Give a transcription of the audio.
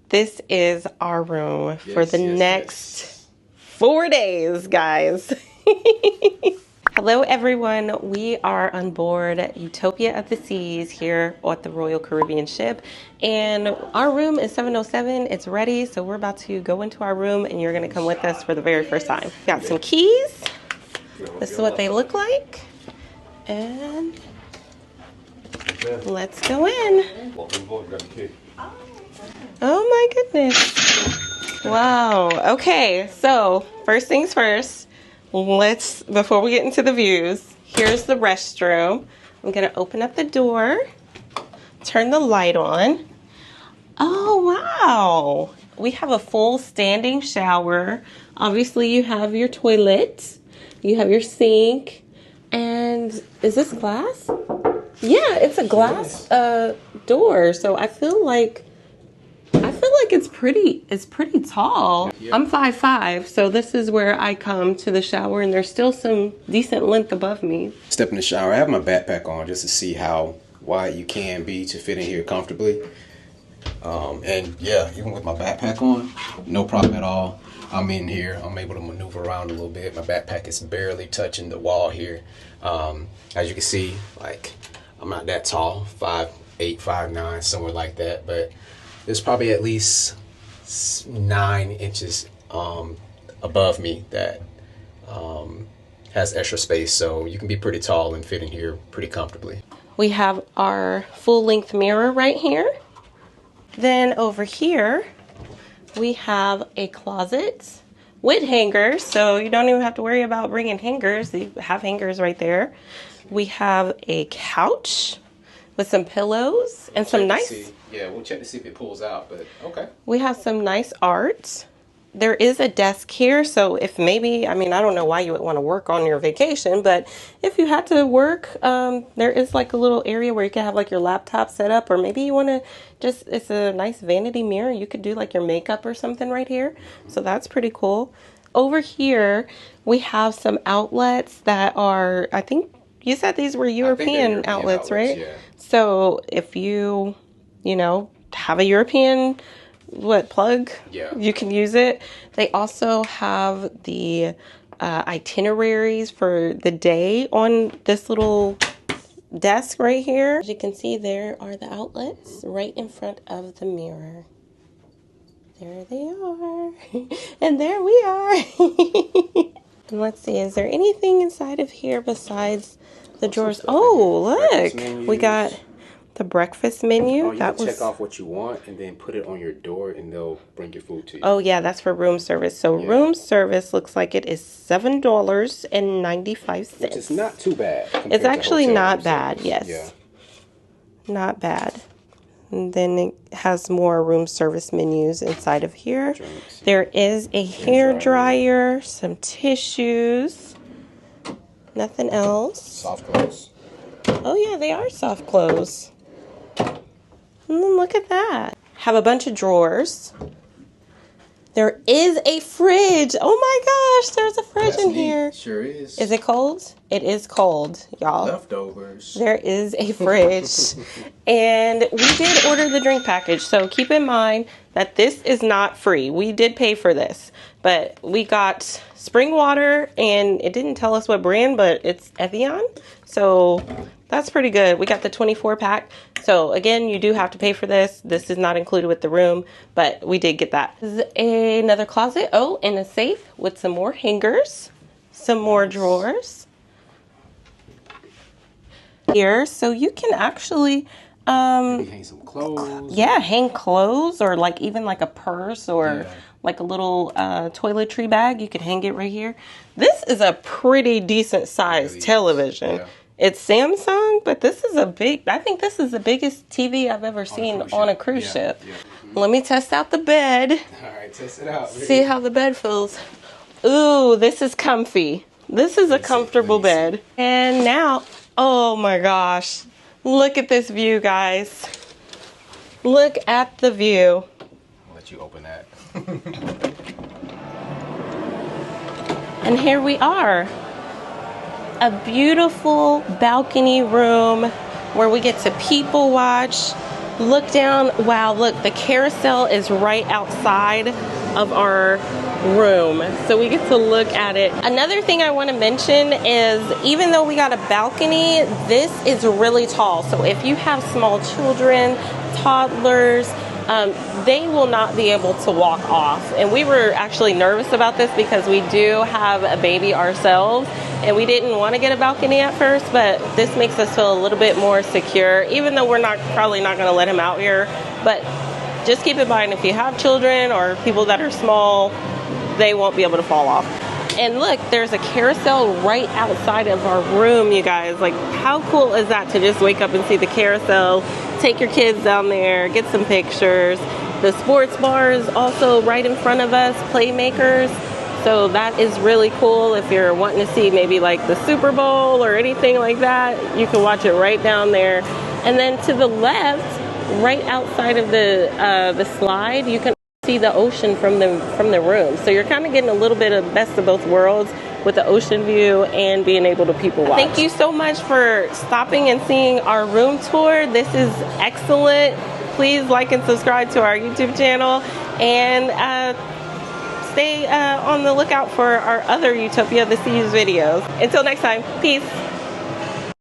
This is our room for the next 4 days, guys. Hello, everyone. We are on board Utopia of the Seas here at the Royal Caribbean ship. And our room is 707. It's ready. So we're about to go into our room and you're going to come with us for the very first time. Got some keys. This is what they look like. And let's go in. Oh my goodness. Wow. Okay, so first things first, before we get into the views, here's the restroom. I'm gonna open up the door, turn the light on. Oh wow. We have a full standing shower. Obviously you have your toilet, you have your sink, and is this glass? Yeah, it's a glass door, so I feel like it's pretty tall. Yeah. I'm 5'5", so this is where I come to the shower, and there's still some decent length above me. Step in the shower. I have my backpack on just to see how wide you can be to fit in here comfortably. And yeah, even with my backpack on, no problem at all. I'm in here. I'm able to maneuver around a little bit. My backpack is barely touching the wall here. As you can see, like, I'm not that tall, 5'8", 5'9", somewhere like that, but there's probably at least 9 inches above me that has extra space, so you can be pretty tall and fit in here pretty comfortably. We have our full-length mirror right here. Then over here, we have a closet with hangers, so you don't even have to worry about bringing hangers. You have hangers right there. We have a couch with some pillows and some nice... Yeah, we'll check to see if it pulls out, but okay. We have some nice art. There is a desk here, so if maybe, I mean, I don't know why you would want to work on your vacation, but if you had to work, there is like a little area where you can have like your laptop set up, or maybe you want to just, it's a nice vanity mirror. You could do like your makeup or something right here. So that's pretty cool. Over here, we have some outlets that are, I think you said these were European outlets, right? Yeah. So if you know, have a European plug, yeah, you can use it. They also have the itineraries for the day on this little desk right here. As you can see, there are the outlets right in front of the mirror. There they are. And there we are. And let's see, is there anything inside of here besides the drawers? Oh, look, we got the breakfast menu. Oh, you can check off what you want and then put it on your door and they'll bring your food to you. Oh yeah, that's for room service. So yeah, room service looks like it is $7.95. Which is not too bad. It's actually not bad, yes. Yeah. Not bad. And then it has more room service menus inside of here. Drinks. There is a hair dryer, some tissues, nothing else. Soft clothes. Oh yeah, they are soft clothes. Look at that. Have a bunch of drawers. There is a fridge. Oh my gosh, there's a fridge in here. Sure is. Is it cold? It is cold, y'all. Leftovers. There is a fridge. And we did order the drink package, so keep in mind that this is not free. We did pay for this, but we got spring water, and it didn't tell us what brand, but it's Evian. So that's pretty good. We got the 24-pack. So again, you do have to pay for this. This is not included with the room, but we did get that. This is another closet. Oh, and a safe with some more hangers, some more drawers here. So you can actually maybe hang some clothes. Yeah, hang clothes, or like even like a purse, or like a little toiletry bag. You could hang it right here. This is a pretty decent sized television. Yeah. It's Samsung, but this is I think this is the biggest TV I've ever seen on a cruise ship. Yeah. Let me test out the bed. All right, test it out. See how the bed feels. Ooh, this is comfy. This is a comfortable bed. And now, oh my gosh, look at this view, guys. Look at the view. I'll let you open that. And here we are. A beautiful balcony room where we get to people watch. look down. Wow, look, the carousel is right outside of our room, so we get to look at it. Another thing I want to mention is, even though we got a balcony, this is really tall. So if you have small children, toddlers, they will not be able to walk off. And we were actually nervous about this because we do have a baby ourselves, and we didn't want to get a balcony at first, but this makes us feel a little bit more secure, even though we're probably not going to let him out here. But just keep in mind, if you have children or people that are small, they won't be able to fall off. And look, there's a carousel right outside of our room, you guys. Like, how cool is that to just wake up and see the carousel, take your kids down there, get some pictures. The sports bar is also right in front of us, Playmakers. So that is really cool. If you're wanting to see maybe like the Super Bowl or anything like that, you can watch it right down there. And then to the left, right outside of the slide, you can see the ocean from the room. So you're kind of getting a little bit of best of both worlds with the ocean view and being able to people watch. Thank you so much for stopping and seeing our room tour. This is excellent. Please like and subscribe to our YouTube channel, and stay on the lookout for our other Utopia the Seas videos. Until next time, peace.